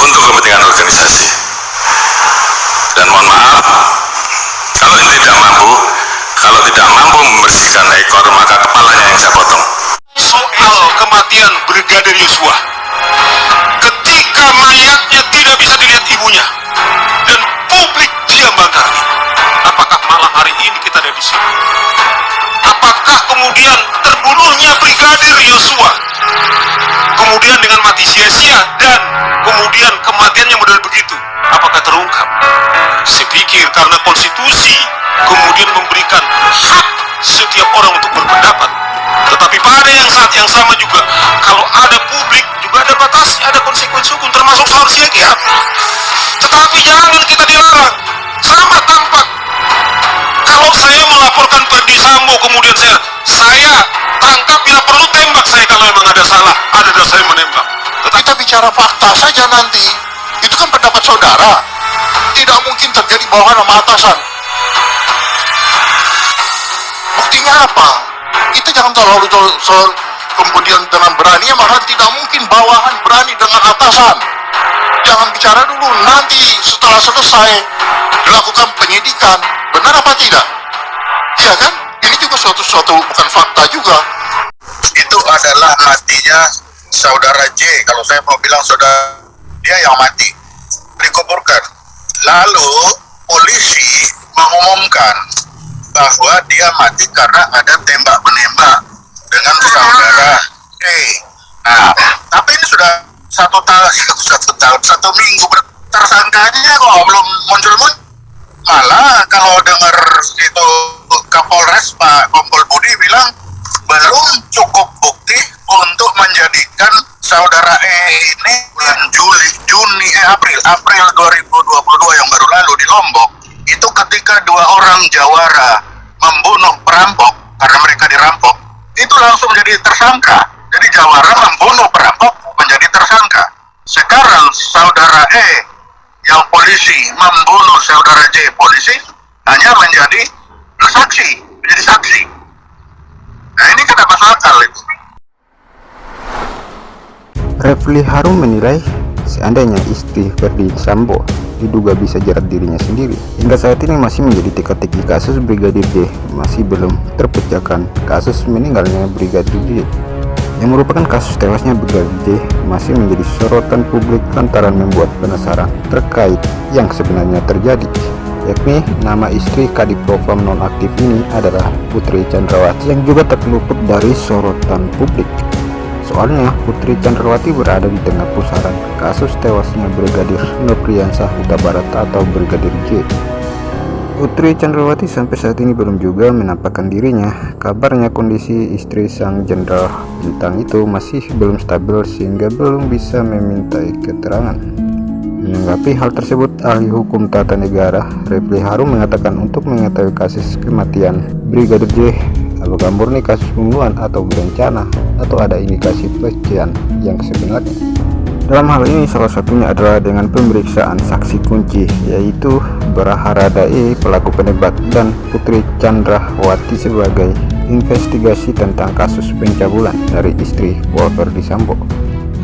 untuk kepentingan organisasi. Dan mohon maaf, kalau tidak mampu membersihkan ekor, maka kepalanya yang saya potong. Soal kematian Brigadir Yosua, ketika mayatnya tidak bisa dilihat ibunya dan publik diam bangkari, apakah malam hari ini kita ada di sini? Apakah kemudian terbunuhnya Brigadir Yosua kemudian dengan mati sia-sia dan kemudian kematiannya model begitu, apakah terungkap? Saya pikir karena konstitusi kemudian memberikan hak setiap orang untuk berpendapat, tetapi pada saat yang sama juga kalau ada publik juga ada batasnya, ada konsekuensi hukum, termasuk soal siaga. Tetapi jangan kita dilarang. Sama tampak kalau saya melaporkan Ferdi Sambo, kemudian saya tangkap, bila perlu tembak saya kalau memang ada salah, ada dasar saya menembak. Tetapi kita bicara fakta saja nanti. Itu kan pendapat saudara. Tidak mungkin terjadi bawahan sama atasan. Buktinya apa? Kita jangan terlalu kemudian dengan berani, maka tidak mungkin bawahan berani dengan atasan. Jangan bicara dulu, nanti setelah selesai dilakukan penyidikan, benar apa tidak? Iya kan? Ini juga suatu bukan fakta juga. Itu adalah matinya saudara J. Kalau saya mau bilang saudara, dia yang mati, dikuburkan. Lalu polisi mengumumkan bahwa dia mati karena ada tembak menembak dengan saudara D. Nah, tapi ini sudah satu minggu tersangkanya kok belum muncul. Malah kalau dengar itu Kapolres Pak Kompol Budi bilang belum cukup bukti untuk menjadikan saudara E ini bulan April 2022 yang baru lalu di Lombok, itu ketika dua orang jawara membunuh perampok karena mereka dirampok, itu langsung menjadi tersangka. Jadi jawara membunuh perampok menjadi tersangka. Sekarang saudara E yang polisi membunuh saudara J, polisi hanya menjadi saksi. Nah, ini kan masuk akal itu. Refli Harun menilai seandainya istri Ferdi Sambo diduga bisa jerat dirinya sendiri, hingga saat ini masih menjadi teka-teki kasus Brigadir J, masih belum terpecahkan kasus meninggalnya Brigadir J yang merupakan kasus tewasnya Brigadir J masih menjadi sorotan publik lantaran membuat penasaran terkait yang sebenarnya terjadi, yakni nama istri Kadif Propam nonaktif ini adalah Putri Chandrawati yang juga tak luput dari sorotan publik. Soalnya Putri Chandrawati berada di tengah pusaran kasus tewasnya Brigadir Nofriansah Huta Barat atau Brigadir J. Putri Chandrawati sampai saat ini belum juga menampakkan dirinya. Kabarnya kondisi istri sang jenderal bintang itu masih belum stabil sehingga belum bisa memintai keterangan. Menanggapi hal tersebut, ahli hukum tata negara Refli Harun mengatakan untuk mengetahui kasus kematian Brigadir J, apakah murni kasus pembunuhan atau berencana atau ada indikasi pelecehan yang sebenarnya. Dalam hal ini salah satunya adalah dengan pemeriksaan saksi kunci, yaitu Barahara E pelaku penembak dan Putri Chandrawati sebagai investigasi tentang kasus pencabulan dari istri Ferdi Sambo.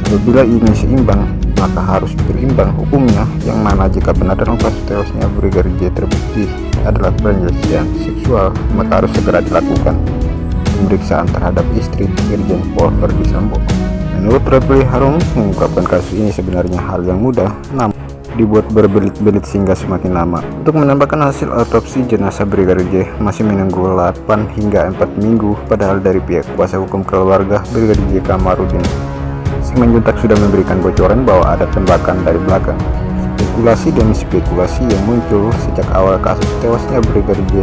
Apabila ingin seimbang, maka harus berimbang hukumnya, yang mana jika benar dalam kasus tewasnya Brigadir J terbukti adalah pelecehan seksual, maka harus segera dilakukan pemeriksaan terhadap istri Irjen Pol Ferdi Sambo. Menurut Refli Harun, mengungkapkan kasus ini sebenarnya hal yang mudah, namun dibuat berbelit-belit sehingga semakin lama. Untuk menambahkan hasil otopsi jenazah Brigadir J masih menunggu 8 hingga 4 minggu, padahal dari pihak kuasa hukum keluarga Brigadir J Kamarudin Simanjuntak sudah memberikan bocoran bahwa ada tembakan dari belakang. Spekulasi demi spekulasi yang muncul sejak awal kasus tewasnya Brigadir J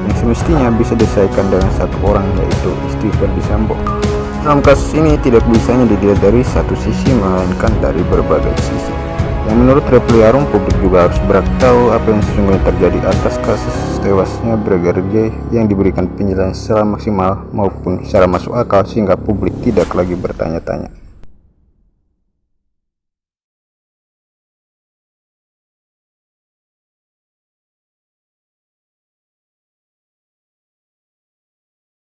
yang semestinya bisa diselesaikan dengan satu orang, yaitu istri Ferdi Sambo. Dalam kasus ini tidak bisanya dilihat dari satu sisi, melainkan dari berbagai sisi. Yang menurut Refli Harun, publik juga harus berhak tahu apa yang sesungguhnya terjadi atas kasus tewasnya Brigadir J yang diberikan penjelasan secara maksimal maupun secara masuk akal sehingga publik tidak lagi bertanya-tanya.